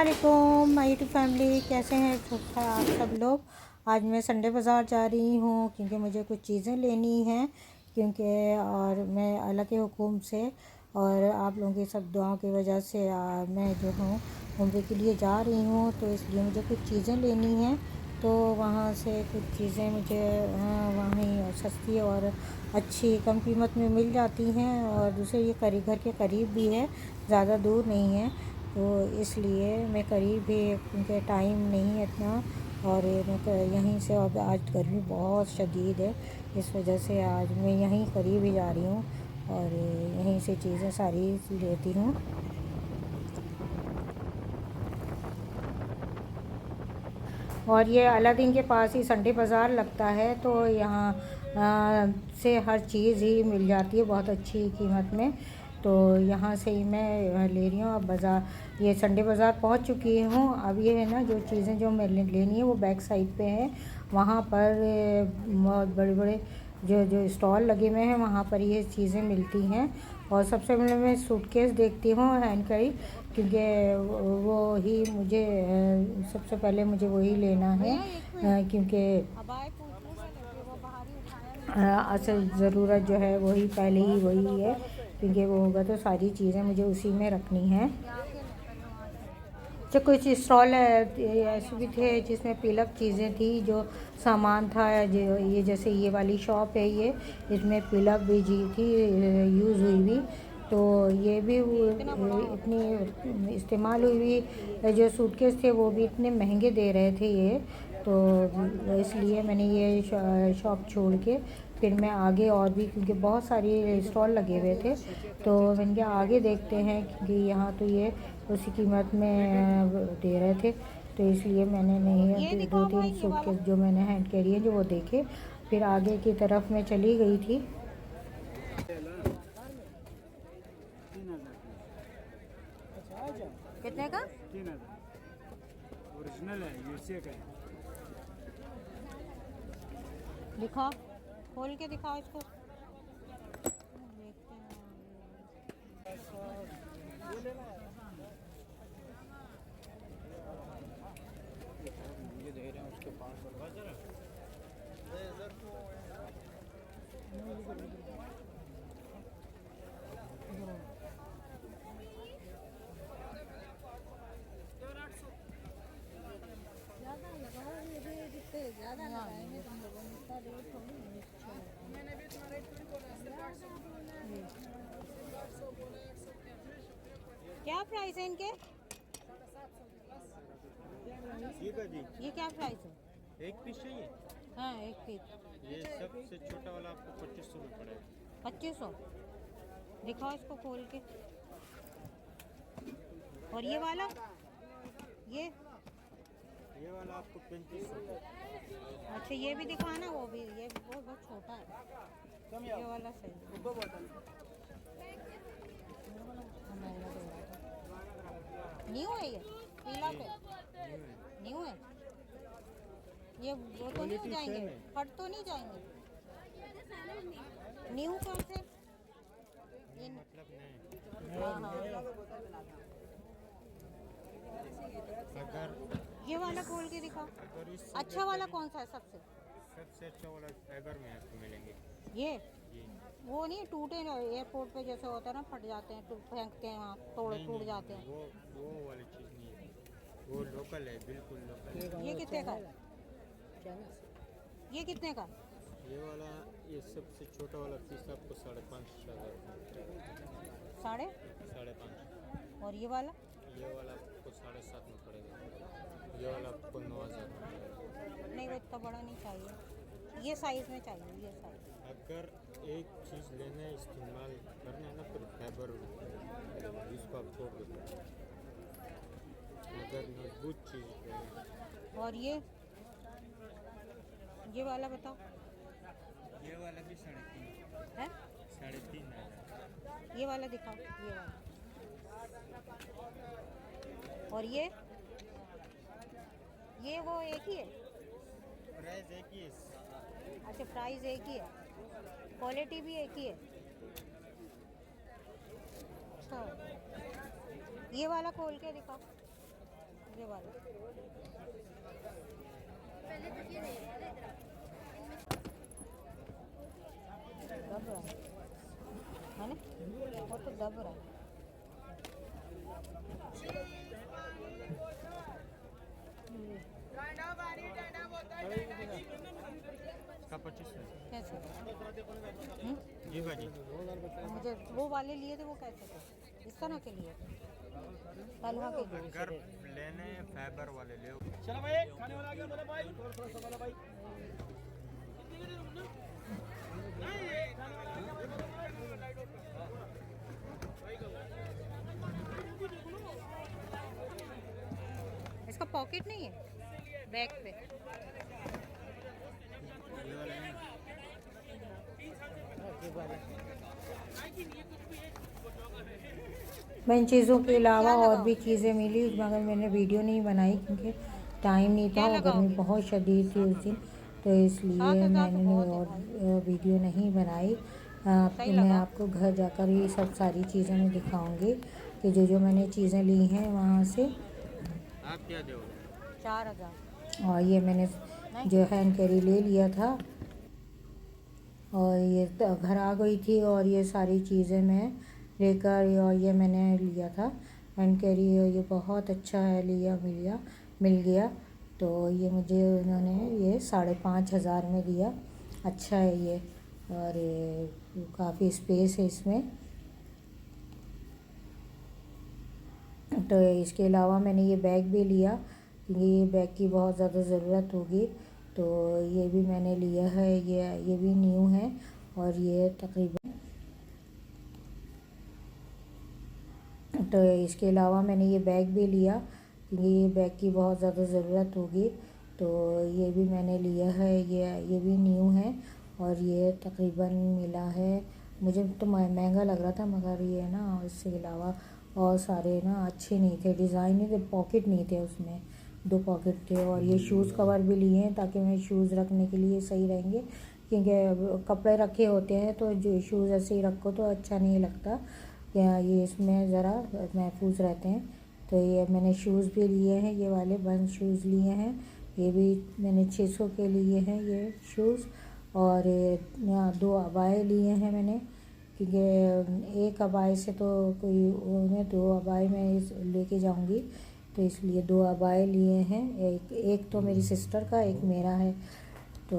अस्सलामुअलैकुम my YouTube family, कैसे हैं आप सब लोग। आज मैं संडे बाज़ार जा रही हूँ क्योंकि मुझे कुछ चीज़ें लेनी हैं, क्योंकि और मैं अल्लाह के हुक्म से और आप लोगों की सब दुआओं की वजह से मैं जो हूँ उम्रे के लिए जा रही हूँ, तो इसलिए मुझे कुछ चीज़ें लेनी हैं। तो वहाँ से कुछ चीज़ें मुझे वहीं सस्ती और अच्छी कम कीमत में मिल जाती हैं, और दूसरे ये घर के करीब भी है, ज़्यादा दूर नहीं है, तो इसलिए मैं करीब ही, क्योंकि टाइम नहीं है इतना, और मैं यहीं से, अब आज गर्मी बहुत शदीद है, इस वजह से आज मैं यहीं करीब ही जा रही हूँ और यहीं से चीज़ें सारी लेती हूँ। और ये अलादीन के पास ही संडे बाज़ार लगता है, तो यहाँ से हर चीज़ ही मिल जाती है बहुत अच्छी कीमत में। तो यहाँ से ही मैं ले रही हूँ। अब बाज़ार, ये संडे बाज़ार पहुँच चुकी हूँ। अब ये है ना, जो चीज़ें जो मैं लेनी है वो बैक साइड पे है, वहाँ पर बहुत बड़े बड़े जो जो स्टॉल लगे हुए हैं, वहाँ पर ये चीज़ें मिलती हैं। और सबसे पहले मैं सूटकेस देखती हूँ, हैंड कैरी, क्योंकि वो ही मुझे सबसे पहले मुझे वही लेना है, क्योंकि असल ज़रूरत जो है वही पहले ही वही है, क्योंकि वो होगा तो सारी चीज़ें मुझे उसी में रखनी है। जो कुछ स्टॉल ऐसे भी थे जिसमें पिलक चीज़ें थी, जो सामान था, जो ये जैसे ये वाली शॉप है, ये इसमें पिलक भी जी थी, यूज़ हुई हुई, तो ये भी इतनी इस्तेमाल हुई हुई जो सूटकेस थे वो भी इतने महंगे दे रहे थे ये, तो इसलिए मैंने ये शॉप छोड़ के फिर मैं आगे, और भी क्योंकि बहुत सारी स्टॉल लगे हुए थे, तो मैंने कहा आगे देखते हैं, क्योंकि यहाँ तो ये उसी कीमत में दे रहे थे, तो इसलिए मैंने नहीं, दो तीन सूटकेस जो मैंने हैंड कैरी है जो वो देखे, फिर आगे की तरफ मैं चली गई थी। कितने का? 3000 ओरिजिनल है, यूएसए का है। दिखाओ, खोल के दिखाओ इसको। ये दे रहे हैं उसके 500। क्या प्राइस है इनके? ठीक है जी, ये क्या प्राइस है? एक पीस चाहिए। हाँ, एक पीस ये सबसे छोटा वाला आपको 2500 में पड़ेगा। 2500। दिखाओ इसको खोल के। और ये वाला, ये वाला आपको 3500। अच्छा, ये भी दिखाना, वो भी, ये बहुत बहुत छोटा है, ये वाला सही न्यू है, ये पीला पे न्यू है, ये वो तो नहीं हो जाएंगे, फट तो नहीं जाएंगे? न्यू कौन से? ये मतलब नहीं, हाँ हाँ, अगर ये वाला खोल के दिखाओ। अगर इस अच्छा वाला कौन सा है सबसे? सबसे अच्छा वाला फाइबर में आपको मिलेंगे। ये ये वो नहीं टूटे ना, एयरपोर्ट पे जैसे होता है ना, फट जाते हैं, फेंकते हैं वहाँ, नहीं टूट नहीं जाते नहीं, हैं। वो वाली चीज़ नहीं है, वो लोकल है, बिल्कुल लोकल है। ये कितने का है? ये कितने का? ये वाला, ये सबसे छोटा वाला पीस आपको 5,500 साढ़े 5,500। और ये वाला? ये वाला आपको 7,500 में पड़ेगा। ये वाला आपको 9,000 में पड़ेगा। नहीं, वो इतना बड़ा नहीं चाहिए, ये साइज़ में चाहिए, ये साइज़। अगर एक चीज़ लेना है, इस्तेमाल करना है ना, फिर फाइबर जिसको आप छोड़ दो। अगर मजबूत चीज़ लेना। और ये वाला बताओ। ये वाला भी 3,500 है? 3,500। ये वाला दिखाओ, ये वाला। और ये वो एक ही है? प्राइस एक ही है। अच्छा, प्राइस एक ही है, क्वालिटी भी एक ही है। अच्छा, ये वाला खोल के दिखाओ। ये वाला पहले तो ये नहीं है इधर दब रहा है ना, वो तो दब रहा है। इसका 25 है। कैसे जी भाजी। मुझे वो वाले लिए थे, वो कैसे थे इस तरह के लिए तलवा के लिए? अगर लेने फाइबर वाले ले। चलो भाई, खाने वाला आ गया बोले भाई, थोड़ा सा वाला भाई। इसका पॉकेट नहीं है बैक पे? ये वाले नहीं। मैं इन चीज़ों के अलावा और भी चीज़ें मिली मगर मैंने वीडियो नहीं बनाई क्योंकि टाइम नहीं था और गर्मी बहुत शदीद थी उस दिन, तो इसलिए मैंने और वीडियो नहीं बनाई। मैं आपको घर जाकर ये सब सारी चीज़ें मैं दिखाऊंगी कि जो मैंने चीज़ें ली हैं वहाँ से। आप क्या दोगे? 4000। और ये मैंने जो हैंड कैरी ले लिया था और ये घर आ गई थी और ये सारी चीज़ें मैं लेकर और ये मैंने लिया था हैंड कैरी। ये बहुत अच्छा है, मिल गया। तो ये मुझे उन्होंने ये 5500 में दिया। अच्छा है ये और काफ़ी स्पेस है इसमें। तो इसके अलावा मैंने ये बैग भी लिया क्योंकि ये बैग की बहुत ज़्यादा ज़रूरत होगी, तो ये भी मैंने लिया है। ये भी न्यू है और ये तकरीबन, तो इसके अलावा मैंने ये बैग भी लिया क्योंकि ये बैग की बहुत ज़्यादा ज़रूरत होगी, तो ये भी मैंने लिया है। ये भी न्यू है और ये तकरीबन मिला है मुझे तो महंगा लग रहा था, मगर ये ना इसके अलावा और सारे ना अच्छे नहीं थे, डिज़ाइन नहीं थे, पॉकेट नहीं थे उसमें, 2 पॉकेट थे। और ये शूज़ कवर भी लिए हैं ताकि मैं शूज़ रखने के लिए सही रहेंगे, क्योंकि कपड़े रखे होते हैं तो जो शूज़ ऐसे ही रखो तो अच्छा नहीं लगता, या ये इसमें ज़रा महफूज रहते हैं। तो ये मैंने शूज़ भी लिए हैं, ये वाले बंद शूज़ लिए हैं, ये भी मैंने 600 के लिए हैं ये शूज़। और 2 अबाए लिए हैं मैंने, क्योंकि एक अबाए से तो कोई उन्हें 2 अबाए मैं लेके जाऊंगी, तो इसलिए 2 अबाए लिए हैं। एक तो मेरी सिस्टर का, एक मेरा है। तो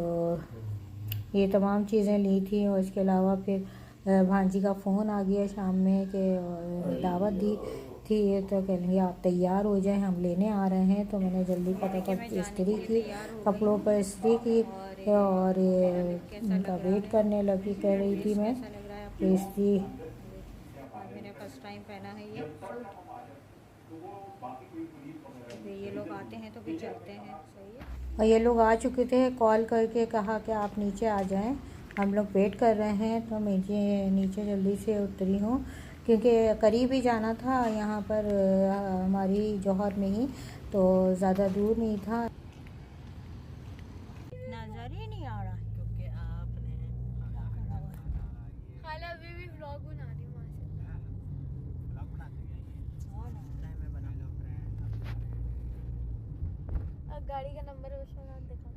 ये तमाम चीज़ें ली थी। और इसके अलावा फिर भांजी का फ़ोन आ गया शाम में कि दावत दी थी, तो कहेंगे आप तैयार हो जाएं, हम लेने आ रहे हैं। तो मैंने जल्दी फटाफट इस्त्री की, कपड़ों पर इस्त्री की और उनका वेट करने लगी, कह रही थी मैं इस्त्री। मैंने फर्स्ट टाइम पहना है ये सूट, ये लोग आते हैं तो भी चलते हैं, सही है। और ये लोग आ चुके थे, कॉल करके कहा कि आप नीचे आ जाएं, हम लोग वेट कर रहे हैं। तो मैं नीचे जल्दी से उतरी हूँ क्योंकि करीब ही जाना था यहाँ पर हमारी जौहर में ही, तो ज़्यादा दूर नहीं था। नज़र ही नहीं आ रहा क्योंकि आपने खाला अभी भी व्लॉग बना रही हूँ वहाँ से। अब गाड़ी का नंबर उसमें ना दिखा,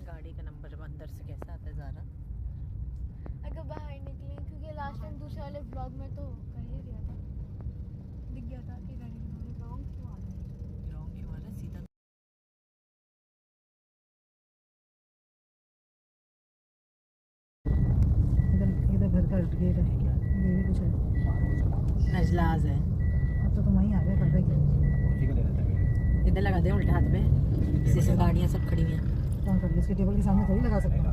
गाड़ी का नंबर अंदर से कैसा आता है ज़रा? अगर बाहर निकले, क्योंकि लास्ट टाइम दूसरे वाले व्लॉग में तो कर ही दिया था, दिख गया था कि गाड़ी का नंबर रॉन्ग क्यों आ रहा है। रॉन्ग क्यों आ रहा है? सीधा इधर घर का गेट है क्या? ये भी कुछ है, नजलाज है। अब तो तुम वहीं आ गए, कर देंगे। इधर लगा दे उल्टे हाथ में, इसी से गाड़ियाँ सब खड़ी हैं। कौन कर, इसके टेबल के सामने थोड़ी लगा सकते हैं,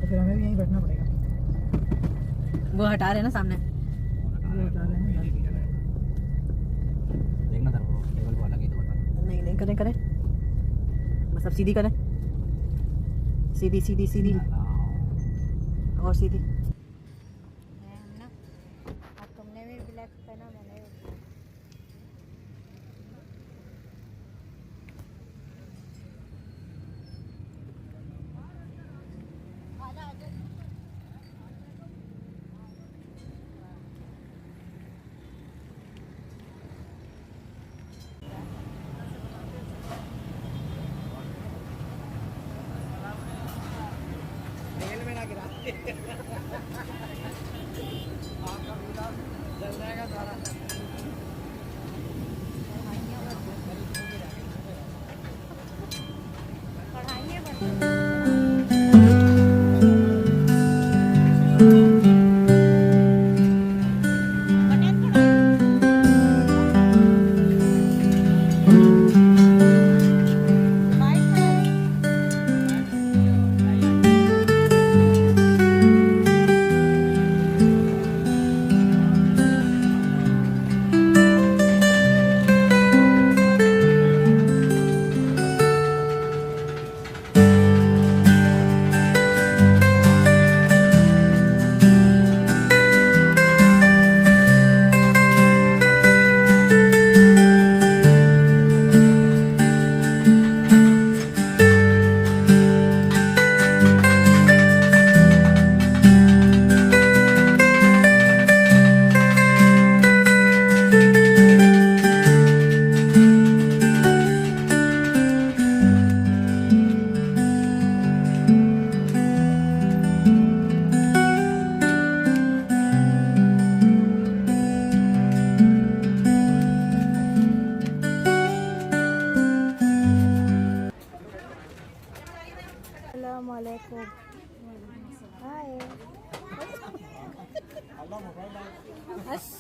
तो फिर हमें भी यहीं बैठना पड़ेगा। वो हटा रहे हैं ना सामने। ये उतार रहे हैं देखना था वो टेबल को लगी तो बता। नहीं करें करें, बस अब सीधी करें, सीधी सीधी सीधी और सीधी। ना। अब तुमने भी ब्लैक पहना, मैंने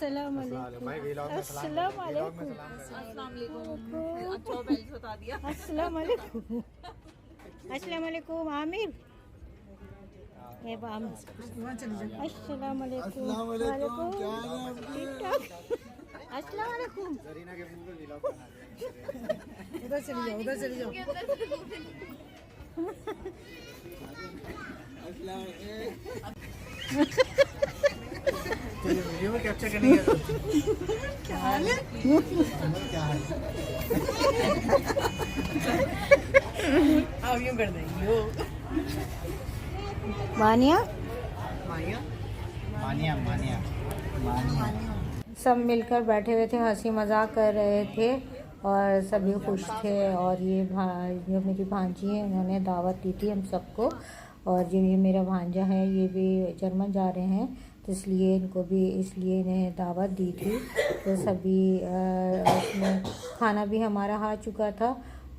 अस्सलाम वालेकुम। भाई व्लॉग में अस्सलाम वालेकुम। अस्सलाम वालेकुम। अस्सलाम वालेकुम आमिर। ये बाम। वहाँ चली जाओ। अस्सलाम वालेकुम। वालेकुम। ठीक-ठाक। अस्सलाम वालेकुम। उधर चली जाओ, उधर चली जाओ। वीडियो में कैप्चर करने का क्या हाल है? क्या हाल है? अब यूँ कर देंगे यूँ। मानिया मानिया मानिया मानिया मानिया सब मिलकर बैठे हुए थे, हंसी मजाक कर रहे थे और सभी खुश थे। और ये जो मेरी भांजी है उन्होंने दावत दी थी हम सबको। और जो ये मेरा भांजा है ये भी जर्मन जा रहे हैं तो इसलिए इनको भी इसलिए इन्हें दावत दी थी। तो सभी उसमें खाना भी हमारा आ चुका था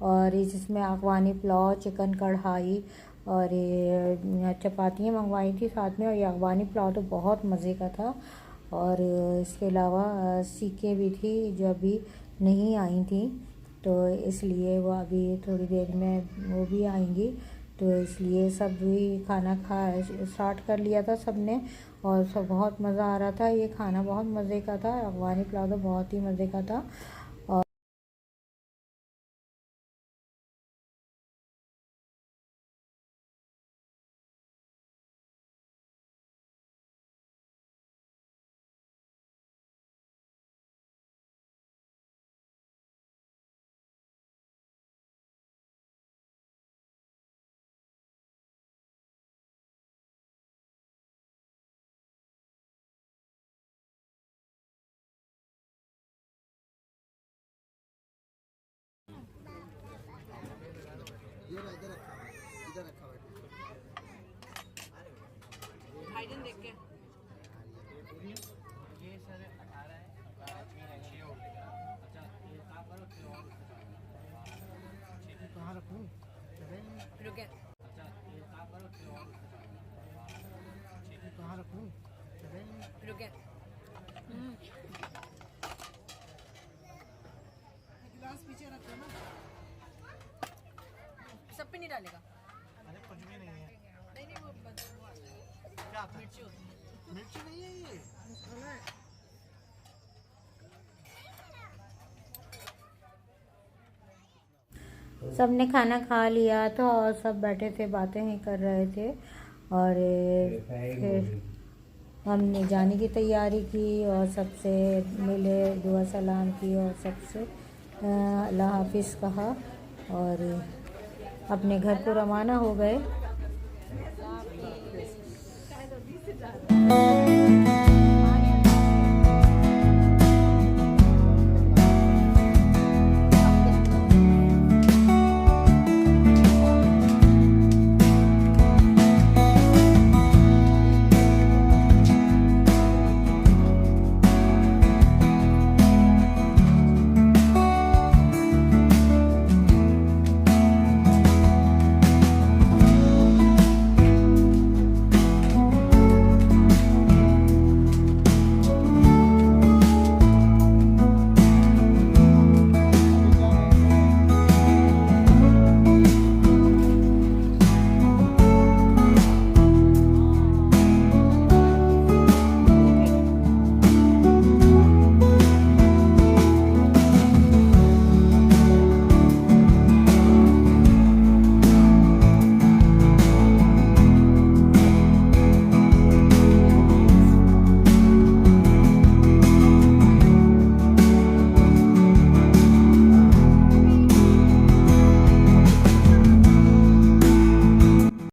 और जिसमें अफगानी पुलाव, चिकन कढ़ाई और ये चपातियाँ मंगवाई थी साथ में। और ये अफगानी पुलाव तो बहुत मज़े का था। और इसके अलावा सीखें भी थी जो अभी नहीं आई थी, तो इसलिए वो अभी थोड़ी देर में वो भी आएंगी। तो इसलिए सब भी खाना स्टार्ट कर लिया था सब ने। और सब बहुत मज़ा आ रहा था, ये खाना बहुत मज़े का था। अफगानी पुलाव तो बहुत ही मज़े का था। कहाँ रखूँ? कहाँ रखूँ? गिलास पीछे रखो ना। सब पे नहीं डालेगा। अरे कुछ भी नहीं है। नहीं वो क्या मिर्ची होती है? मिर्ची नहीं है ये मसाला है। सब ने खाना खा लिया था और सब बैठे थे, बातें ही कर रहे थे। और फिर हमने जाने की तैयारी की और सबसे मिले, दुआ सलाम की और सबसे अल्लाह हाफिज़ कहा और अपने घर को रवाना हो गए।